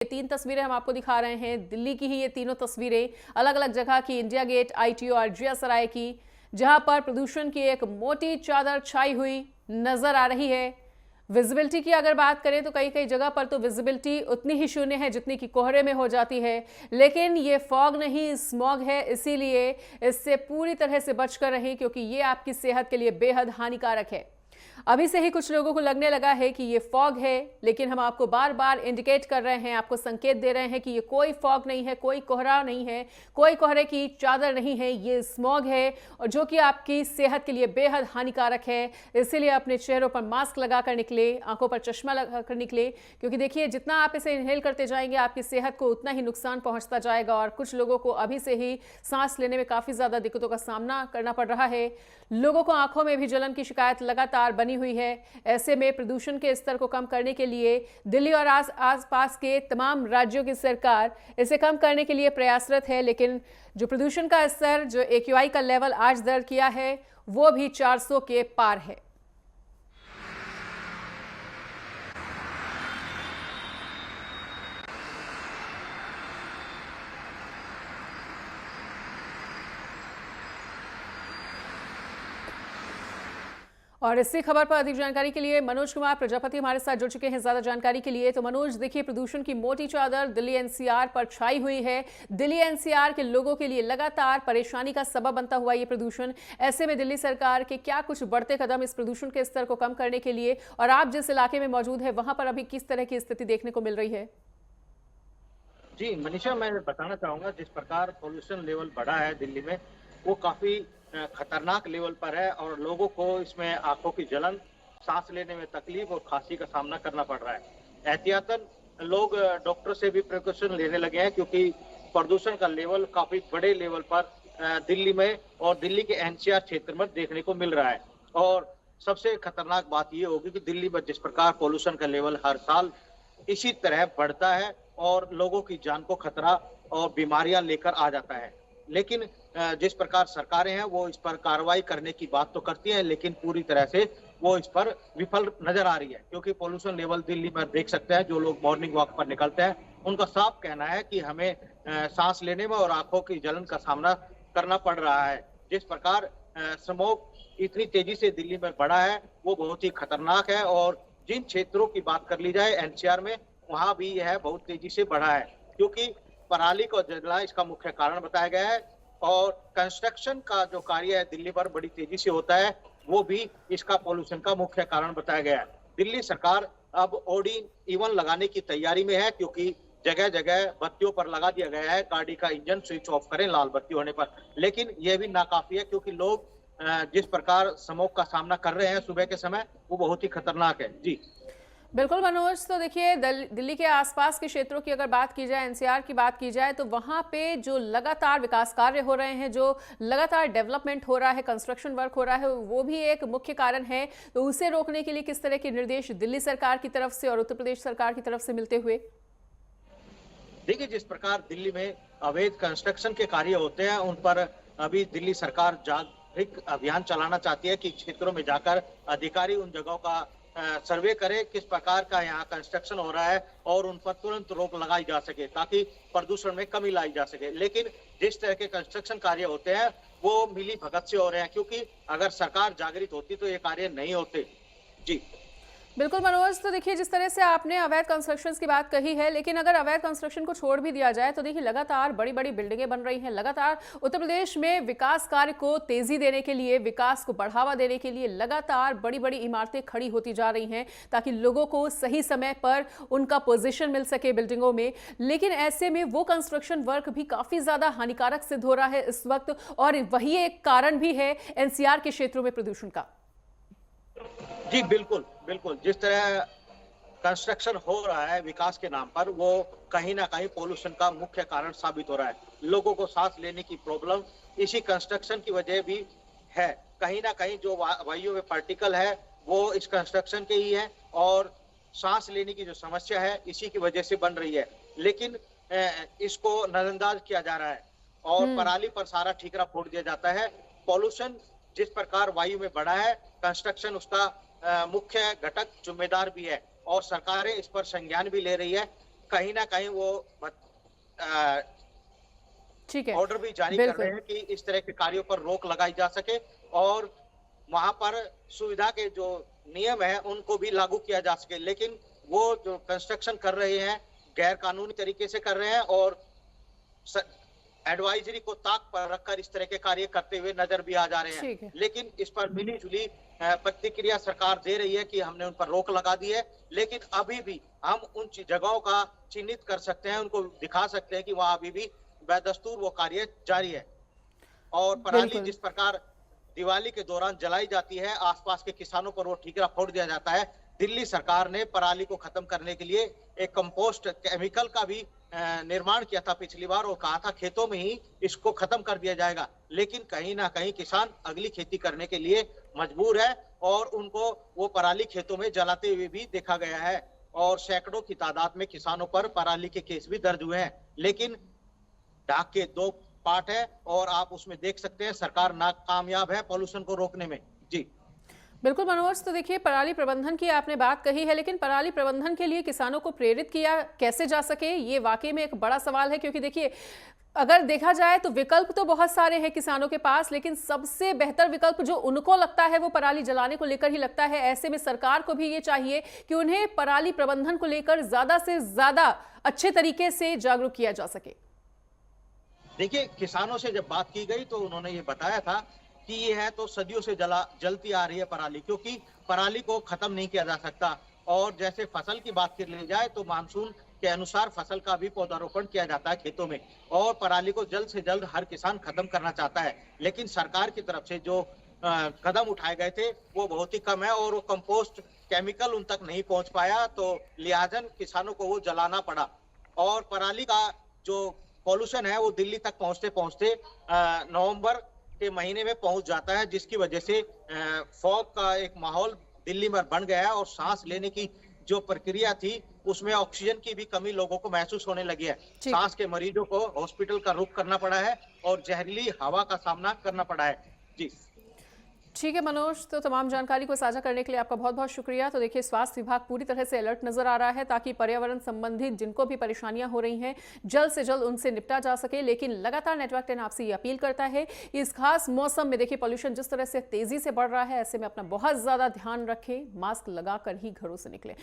ये तीन तस्वीरें हम आपको दिखा रहे हैं। दिल्ली की ही ये तीनों तस्वीरें अलग अलग जगह की, इंडिया गेट, आईटीओ और जिया सराय की, जहां पर प्रदूषण की एक मोटी चादर छाई हुई नजर आ रही है। विजिबिलिटी की अगर बात करें तो कई कई जगह पर तो विजिबिलिटी उतनी ही शून्य है जितनी कि कोहरे में हो जाती है, लेकिन ये फॉग नहीं, स्मॉग है। इसीलिए इससे पूरी तरह से बचकर रहें, क्योंकि ये आपकी सेहत के लिए बेहद हानिकारक है। अभी से ही कुछ लोगों को लगने लगा है कि ये फॉग है, लेकिन हम आपको बार बार इंडिकेट कर रहे हैं, आपको संकेत दे रहे हैं कि ये कोई फॉग नहीं है, कोई कोहरा नहीं है, कोई कोहरे की चादर नहीं है, ये स्मॉग है, और जो कि आपकी सेहत के लिए बेहद हानिकारक है। इसीलिए अपने चेहरों पर मास्क लगाकर निकले, आंखों पर चश्मा लगाकर निकले, क्योंकि देखिए जितना आप इसे इनहेल करते जाएंगे आपकी सेहत को उतना ही नुकसान पहुंचता जाएगा। और कुछ लोगों को अभी से ही सांस लेने में काफी ज्यादा दिक्कतों का सामना करना पड़ रहा है। लोगों को आंखों में भी जलन की शिकायत लगातार बनी हुई है। ऐसे में प्रदूषण के स्तर को कम करने के लिए दिल्ली और आसपास के तमाम राज्यों की सरकार इसे कम करने के लिए प्रयासरत है, लेकिन जो प्रदूषण का स्तर, जो AQI का लेवल आज दर्ज किया है, वो भी 400 के पार है। और इसी खबर पर अधिक जानकारी के लिए मनोज कुमार प्रजापति हमारे साथ जुड़ चुके हैं ज्यादा जानकारी के लिए। तो मनोज, देखिए प्रदूषण की मोटी चादर दिल्ली NCR पर छाई हुई है। दिल्ली NCR के लोगों के लिए लगातार परेशानी का सबब बनता हुआ ये प्रदूषण। ऐसे में दिल्ली सरकार के क्या कुछ बढ़ते कदम इस प्रदूषण के स्तर को कम करने के लिए, और आप जिस इलाके में मौजूद है वहां पर अभी किस तरह की स्थिति देखने को मिल रही है? जी मनीषा, मैं बताना चाहूंगा जिस प्रकार पोल्यूशन लेवल बढ़ा है दिल्ली में, वो काफी खतरनाक लेवल पर है और लोगों को इसमें आंखों की जलन, सांस लेने में तकलीफ और खांसी का सामना करना पड़ रहा है। एहतियातन लोग डॉक्टर से भी प्रिकॉशन लेने लगे हैं, क्योंकि प्रदूषण का लेवल काफी बड़े लेवल पर दिल्ली में और दिल्ली के NCR क्षेत्र में देखने को मिल रहा है। और सबसे खतरनाक बात ये होगी कि दिल्ली में जिस प्रकार पोल्यूशन का लेवल हर साल इसी तरह बढ़ता है और लोगों की जान को खतरा और बीमारियां लेकर आ जाता है। लेकिन जिस प्रकार सरकारें हैं वो इस पर कार्रवाई करने की बात तो करती हैं, लेकिन पूरी तरह से वो इस पर विफल नजर आ रही है। क्योंकि पोल्यूशन लेवल दिल्ली में देख सकते हैं, जो लोग मॉर्निंग वॉक पर निकलते हैं उनका साफ कहना है कि हमें सांस लेने में और आंखों की जलन का सामना करना पड़ रहा है। जिस प्रकार स्मोक इतनी तेजी से दिल्ली में बढ़ा है वो बहुत ही खतरनाक है। और जिन क्षेत्रों की बात कर ली जाए NCR में, वहां भी यह बहुत तेजी से बढ़ा है, क्योंकि पराली को जलना इसका मुख्य कारण बताया गया है। और कंस्ट्रक्शन का जो कार्य है दिल्ली पर बड़ी तेजी से होता है, वो भी इसका पोल्यूशन का मुख्य कारण बताया गया है। दिल्ली सरकार अब OD इवन लगाने की तैयारी में है, क्योंकि जगह जगह बत्तियों पर लगा दिया गया है, गाड़ी का इंजन स्विच ऑफ करें लाल बत्ती होने पर। लेकिन यह भी नाकाफी है, क्योंकि लोग जिस प्रकार स्मोक का सामना कर रहे हैं सुबह के समय, वो बहुत ही खतरनाक है। जी बिल्कुल मनोज, तो देखिए दिल्ली के आसपास के क्षेत्रों की अगर बात की जाए, NCR की बात की जाए, तो वहां पे जो लगातार विकास कार्य हो रहे हैं, जो लगातार डेवलपमेंट हो रहा है, कंस्ट्रक्शन वर्क हो रहा है, वो भी एक मुख्य कारण है। तो उसे रोकने के लिए किस तरह के निर्देश दिल्ली सरकार की तरफ से और उत्तर प्रदेश सरकार की तरफ से मिलते हुए? देखिए, जिस प्रकार दिल्ली में अवैध कंस्ट्रक्शन के कार्य होते हैं, उन पर अभी दिल्ली सरकार जागरूक अभियान चलाना चाहती है कि क्षेत्रों में जाकर अधिकारी उन जगहों का सर्वे करे, किस प्रकार का यहाँ कंस्ट्रक्शन हो रहा है, और उन पर तुरंत रोक लगाई जा सके, ताकि प्रदूषण में कमी लाई जा सके। लेकिन जिस तरह के कंस्ट्रक्शन कार्य होते हैं वो मिली भगत से हो रहे हैं, क्योंकि अगर सरकार जागृत होती तो ये कार्य नहीं होते। जी बिल्कुल मनोज, तो देखिए जिस तरह से आपने अवैध कंस्ट्रक्शन की बात कही है, लेकिन अगर अवैध कंस्ट्रक्शन को छोड़ भी दिया जाए तो देखिए लगातार बड़ी बड़ी बिल्डिंगें बन रही हैं। लगातार उत्तर प्रदेश में विकास कार्य को तेजी देने के लिए, विकास को बढ़ावा देने के लिए लगातार बड़ी बड़ी इमारतें खड़ी होती जा रही हैं, ताकि लोगों को सही समय पर उनका पोजीशन मिल सके बिल्डिंगों में। लेकिन ऐसे में वो कंस्ट्रक्शन वर्क भी काफी ज्यादा हानिकारक सिद्ध हो रहा है इस वक्त, और वही एक कारण भी है NCR के क्षेत्रों में प्रदूषण का। जी बिल्कुल बिल्कुल, जिस तरह कंस्ट्रक्शन हो रहा है विकास के नाम पर, वो कहीं ना कहीं पोल्यूशन का मुख्य कारण साबित हो रहा है। लोगों को सांस लेने की प्रॉब्लम इसी कंस्ट्रक्शन की वजह भी है। कहीं ना कहीं जो वायु में पार्टिकल है वो इस कंस्ट्रक्शन के ही है, और सांस लेने की जो समस्या है इसी की वजह से बन रही है। लेकिन इसको नजरअंदाज किया जा रहा है और पराली पर सारा ठीकरा फोड़ दिया जाता है। पॉल्यूशन जिस प्रकार वायु में बढ़ा है, कंस्ट्रक्शन उसका मुख्य घटक जिम्मेदार भी है, और सरकारें इस पर संज्ञान भी ले रही है। कहीं ना कहीं वो अ, ठीक है, ऑर्डर भी जारी कर रहे बिल्कुल। हैं कि इस तरह के कार्यों पर रोक लगाई जा सके और वहां पर सुविधा के जो नियम है उनको भी लागू किया जा सके। लेकिन वो जो कंस्ट्रक्शन कर रहे हैं गैर कानूनी तरीके से कर रहे हैं और एडवाइजरी को ताक पर रखकर इस तरह के कार्य करते हुए नजर भी आ जा रहे हैं। ठीक है। लेकिन इस पर मिली जुली प्रतिक्रिया सरकार दे रही है कि हमने उन पर रोक लगा दी है, लेकिन अभी भी हम उन जगहों का चिन्हित कर सकते हैं, उनको दिखा सकते हैं कि वहां अभी भी बदस्तूर वो कार्य जारी है। और पराली बिल्कुल। जिस प्रकार दिवाली के दौरान जलाई जाती है, आसपास के किसानों पर वो ठीकरा फोड़ दिया जाता है, दिल्ली सरकार ने पराली को खत्म करने के लिए एक कंपोस्ट केमिकल का भी निर्माण किया था पिछली बार और कहा था खेतों में ही इसको खत्म कर दिया जाएगा। लेकिन कहीं ना कहीं किसान अगली खेती करने के लिए मजबूर है और उनको वो पराली खेतों में जलाते हुए भी देखा गया है और सैकड़ों की तादाद में किसानों पर पराली के केस भी दर्ज हुए हैं। लेकिन डाक के दो पार्ट है और आप उसमें देख सकते हैं सरकार नाकामयाब है पॉल्यूशन को रोकने में। जी बिल्कुल मनोज, तो देखिए पराली प्रबंधन की आपने बात कही है, लेकिन पराली प्रबंधन के लिए किसानों को प्रेरित किया कैसे जा सके, ये वाकई में एक बड़ा सवाल है। क्योंकि देखिए अगर देखा जाए तो विकल्प तो बहुत सारे हैं किसानों के पास, लेकिन सबसे बेहतर विकल्प जो उनको लगता है वो पराली जलाने को लेकर ही लगता है। ऐसे में सरकार को भी ये चाहिए कि उन्हें पराली प्रबंधन को लेकर ज्यादा से ज्यादा अच्छे तरीके से जागरूक किया जा सके। देखिए, किसानों से जब बात की गई तो उन्होंने ये बताया था कि ये है तो सदियों से जलती आ रही है पराली, क्योंकि पराली को खत्म नहीं किया जा सकता। और जैसे फसल की बात कर ली जाए तो मानसून के अनुसार फसल का भी पौधारोपण किया जाता है खेतों में और पराली को जल्द से जल्द हर किसान खत्म करना चाहता है। लेकिन सरकार की तरफ से जो कदम उठाए गए थे वो बहुत ही कम है और वो कंपोस्ट केमिकल उन तक नहीं पहुंच पाया, तो लिहाजन किसानों को वो जलाना पड़ा। और पराली का जो पॉल्यूशन है वो दिल्ली तक पहुंचते पहुंचते नवंबर के महीने में पहुंच जाता है, जिसकी वजह से फॉग का एक माहौल दिल्ली में बन गया है और सांस लेने की जो प्रक्रिया थी उसमें ऑक्सीजन की भी कमी लोगों को महसूस होने लगी है। सांस के मरीजों को हॉस्पिटल का रुख करना पड़ा है और जहरीली हवा का सामना करना पड़ा है। जी ठीक है मनोज, तो तमाम जानकारी को साझा करने के लिए आपका बहुत बहुत शुक्रिया। तो देखिए स्वास्थ्य विभाग पूरी तरह से अलर्ट नजर आ रहा है ताकि पर्यावरण संबंधित जिनको भी परेशानियां हो रही हैं जल्द से जल्द उनसे निपटा जा सके। लेकिन लगातार नेटवर्क 10 आपसे ये अपील करता है इस खास मौसम में देखिए पॉल्यूशन जिस तरह से तेजी से बढ़ रहा है, ऐसे में अपना बहुत ज्यादा ध्यान रखें, मास्क लगाकर ही घरों से निकलें।